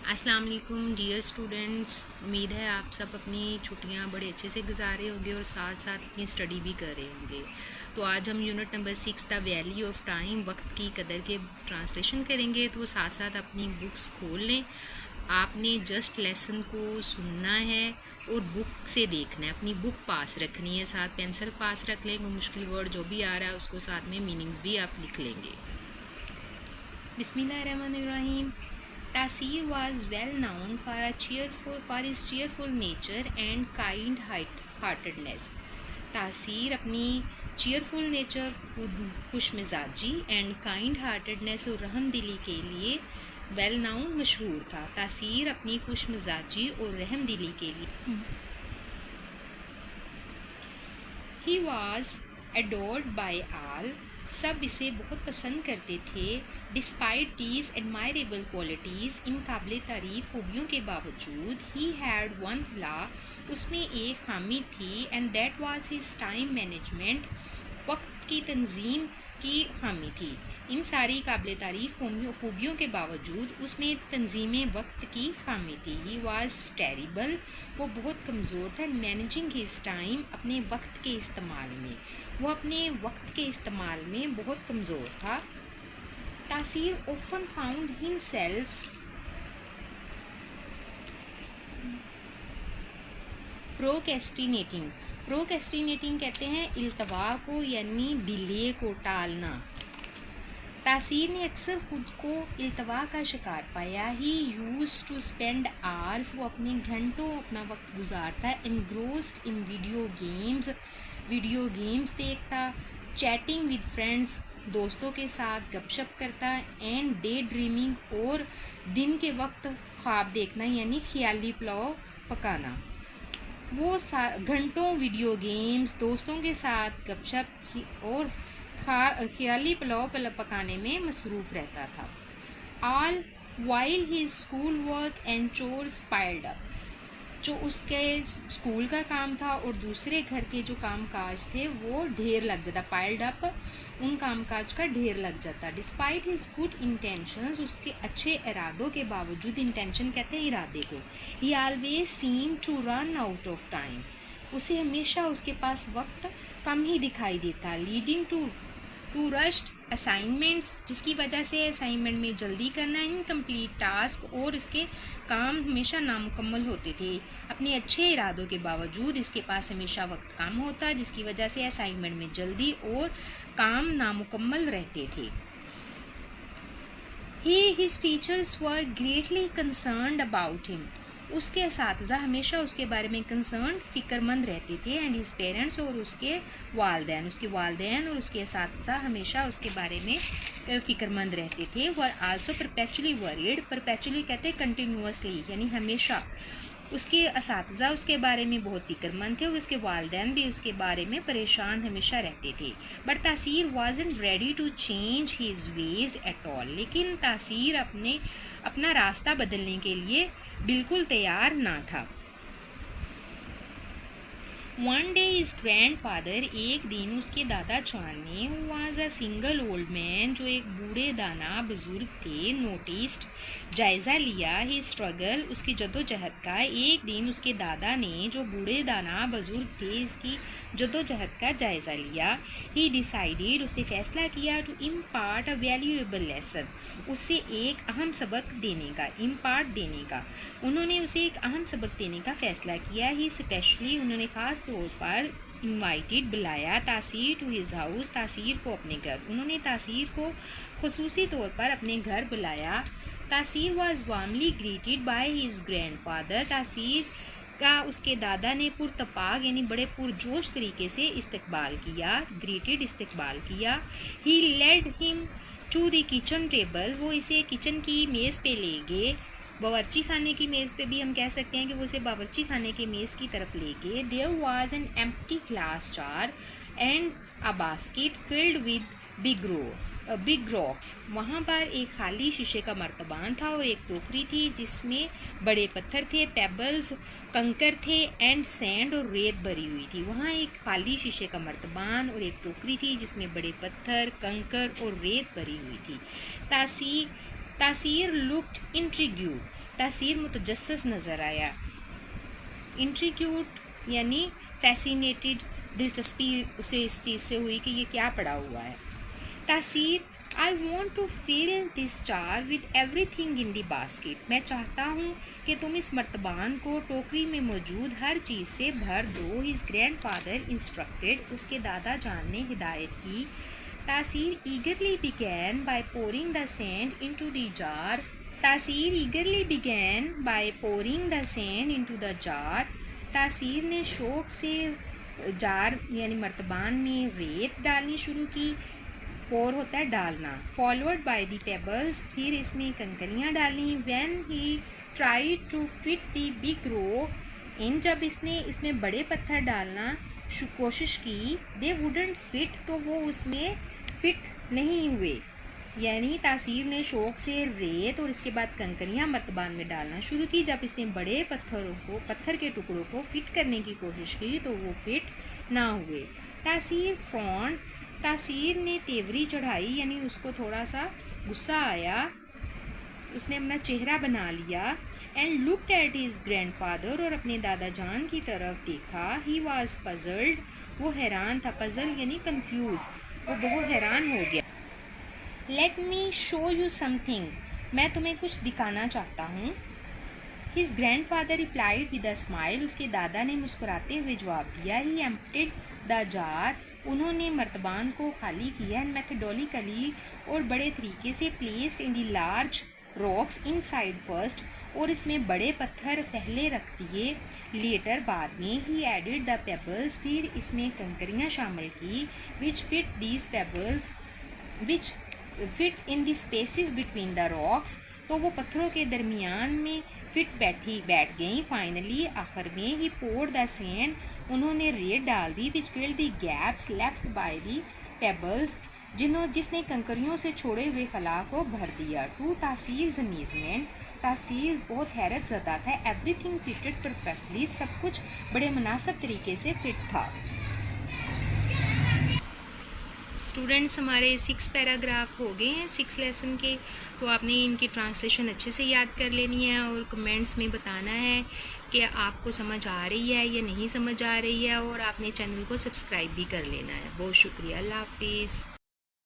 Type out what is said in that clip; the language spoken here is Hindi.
अस्सलाम वालेकुम डियर स्टूडेंट्स। उम्मीद है आप सब अपनी छुट्टियां बड़े अच्छे से गुजारे होंगे और साथ साथ अपनी स्टडी भी कर रहे होंगे। तो आज हम unit number 6 the value of time, वक्त की कदर के ट्रांसलेशन करेंगे। तो साथ साथ अपनी बुक्स खोल लें। आपने जस्ट लेसन को सुनना है और बुक से देखना है, अपनी बुक पास रखनी है, साथ पेंसिल पास रख लें। कोई मुश्किल वर्ड जो भी आ रहा है उसको साथ में मीनिंग्स भी आप लिख लेंगे। बिस्मिल्लाहिर्रहमानिर्रहीम। Tasir was well known for his cheerful nature and kind-heartedness. तासीर अपनी cheerful nature, खुश मिजाजी एंड काइंड हार्टेडनेस और रहम दिली के लिए वेल नाउन मशहूर था। तासीर अपनी खुश मिजाजी और रहम दिली के लिए he was adored by all, सब इसे बहुत पसंद करते थे। डिस्पाइट दीज एडमायरेबल क्वालिटीज़, इन काबिल तारीफ़ खूबियों के बावजूद, ही हैड वन फ्लॉ, उसमें एक खामी थी, and that was his time management, वक्त की तंजीम की खामी थी। इन सारी काबिल तारीफ़ खूबियों के बावजूद उसमें तंजीम वक्त की खामी थी। ही वाज टेरिबल, वो बहुत कमज़ोर था। मैनेजिंग हिज टाइम, अपने वक्त के इस्तेमाल में, वो अपने वक्त के इस्तेमाल में बहुत कमज़ोर था। तासीर often found himself प्रोकेस्टिनेटिंग कहते हैं इल्तवा को, यानी डिले को, टालना। तासीर ने अक्सर खुद को इल्तवा का शिकार पाया। ही यूज टू स्पेंड आवर्स, वो अपने घंटों अपना वक्त गुजारता। एनग्रोस्ड इन वीडियो गेम्स देखता। चैटिंग विद फ्रेंड्स, दोस्तों के साथ गपशप करता। एंड डे ड्रीमिंग, और दिन के वक्त ख्वाब देखना, यानी ख्याली पुलाव पकाना। वो घंटों वीडियो गेम्स, दोस्तों के साथ गपशप और ख्याली पुलाव पकाने में मसरूफ़ रहता था। All while his school work and chores piled up, जो उसके स्कूल का काम था और दूसरे घर के जो काम काज थे वो ढेर लग जाता। पाइल्ड अप, उन काम काज का ढेर लग जाता। डिस्पाइट हिज गुड इंटेंशंस, उसके अच्छे इरादों के बावजूद, इंटेंशन कहते हैं इरादे को। He always seem to run out of time, उसे हमेशा उसके पास वक्त कम ही दिखाई देता। लीडिंग टू रश्ड असाइनमेंट्स, जिसकी वजह से असाइनमेंट में जल्दी करना, इनकम्प्लीट टास्क, और इसके काम हमेशा नामुकम्मल होते थे। अपने अच्छे इरादों के बावजूद इसके पास हमेशा वक्त कम होता, जिसकी वजह से असाइनमेंट में जल्दी और काम नामुकम्मल रहते थे। His teachers were greatly concerned about him, उसके असातिज़ा हमेशा उसके बारे में कंसर्न, फ़िक्रमंद रहते थे। एंड हिज पेरेंट्स, और उसके वालदैन और उसके असातिज़ा हमेशा उसके बारे में फ़िक्रमंद रहते थे। Were also perpetually worried, perpetually कहते हैं कंटिन्यूसली, यानी हमेशा। उसके असातिज़ा उसके बारे में बहुत फ़िक्रमंद थे और उसके वालदैन भी उसके बारे में परेशान हमेशा रहते थे। But Taseer wasn't ready to change his ways at all, लेकिन तासीर अपना रास्ता बदलने के लिए बिल्कुल तैयार ना था। वन डे इज ग्रैंडफादर, एक दिन उसके दादा जान ने, who was a single old man, जो एक बूढ़े दाना बुजुर्ग थे, नोटिस्ड, जायज़ा लिया, ही स्ट्रगल, उसकी जद्दोजहद का। एक दिन उसके दादा ने, जो बूढ़े दाना बुजुर्ग थे, इसकी जद्दोजहद का जायज़ा लिया। ही डिसाइडेड, उसने फैसला किया, to impart a valuable lesson, उसे एक अहम सबक देने का, इम्पार्ट देने का। उन्होंने उसे एक अहम सबक देने का फ़ैसला किया। ही स्पेशली, उन्होंने ख़ास तौर पर इनवाइटेड, बुलाया, तासीर टू हिज हाउस, तासीर को अपने घर। उन्होंने तासीर को खुसूसी तौर पर अपने घर बुलाया। तासीर was warmly greeted by his grandfather, तासीर का उसके दादा ने पुरतपाक, यानी बड़े पुरजोश तरीके से इस्तकबाल किया, ग्रीटेड, इस्तकबाल किया। He led him to the kitchen table, वो इसे किचन की मेज़ पे ले गए। बावर्ची खाने की मेज़ पे भी हम कह सकते हैं कि वो इसे बावर्ची खाने की मेज़ की तरफ ले गए। There was an empty glass jar and a basket filled with big rocks, वहाँ पर एक खाली शीशे का मर्तबान था और एक टोकरी थी जिसमें बड़े पत्थर थे, पेबल्स, कंकर थे, एंड सैंड, और रेत भरी हुई थी। वहाँ एक खाली शीशे का मर्तबान और एक टोकरी थी जिसमें बड़े पत्थर, कंकर और रेत भरी हुई थी। तासीर लुक्ड इंट्रिग्यू, तासीर मुतजस्सिस नज़र आया। इंट्रीग्यूट यानी फैसिनेटेड, दिलचस्पी उसे इस चीज़ से हुई कि ये क्या पड़ा हुआ है। Taseer, I want to fill this jar with everything in the basket. मैं चाहता हूँ कि तुम इस मर्तबान को टोकरी में मौजूद हर चीज़ से भर दो। हिज ग्रैंड फादर इंस्ट्रक्टेड, उसके दादा जान ने हिदायत की। Taseer eagerly began by pouring the sand into the jar. Taseer eagerly began by pouring the sand into the jar. Taseer ने शौक़ से जार यानी मर्तबान में रेत डालनी शुरू की। पोर होता है डालना। फॉलोड बाय द पेबल्स, फिर इसमें कंकरियाँ डाली। When he tried to fit the big row in, जब इसने इसमें बड़े पत्थर डालना कोशिश की, दे वुडंट फिट, तो वो उसमें फिट नहीं हुए। यानी तासीर ने शौक़ से रेत और इसके बाद कंकरियाँ मर्तबान में डालना शुरू की। जब इसने बड़े पत्थर के टुकड़ों को फिट करने की कोशिश की तो वो फिट ना हुए। तासीर फ्रॉन्ड, तासीर ने तेवरी चढ़ाई, यानी उसको थोड़ा सा गुस्सा आया, उसने अपना चेहरा बना लिया। And looked at his grandfather, और अपने दादा जान की तरफ देखा। ही वॉज पजल्ड, वो हैरान था। पजल यानी कंफ्यूज, वो बहुत हैरान हो गया। Let me show you something, मैं तुम्हें कुछ दिखाना चाहता हूँ। His grandfather replied with a smile, उसके दादा ने मुस्कुराते हुए जवाब दिया। ही एम्प्टिड द जार, उन्होंने मर्तबान को खाली किया। एंड मेथडोलिकली, और बड़े तरीके से, placed in the large rocks inside first, और इसमें बड़े पत्थर पहले रख दिए। लेटर, बाद में। ही एडिड द पेबल्स, फिर इसमें कंकरियाँ शामिल की। Which fit these pebbles, which fit in the spaces between the rocks, तो वो पत्थरों के दरमियान में बैठ गई। फाइनली, आखिर में। ही पोर्ड द सैंड, उन्होंने रेत डाल दी। Which fill the gaps left by the pebbles, जिसने कंकरियों से छोड़े हुए खला को भर दिया। टू तासीर्स अमेजमेंट, तासीर बहुत हैरत ज़दा था। एवरीथिंग फिटेड परफेक्टली, सब कुछ बड़े मुनासिब तरीके से फिट था। स्टूडेंट्स, हमारे 6 पैराग्राफ हो गए हैं 6 लेसन के, तो आपने इनकी ट्रांसलेशन अच्छे से याद कर लेनी है और कमेंट्स में बताना है कि आपको समझ आ रही है या नहीं समझ आ रही है, और आपने चैनल को सब्सक्राइब भी कर लेना है। बहुत शुक्रिया, अल्लाह हाफिज़।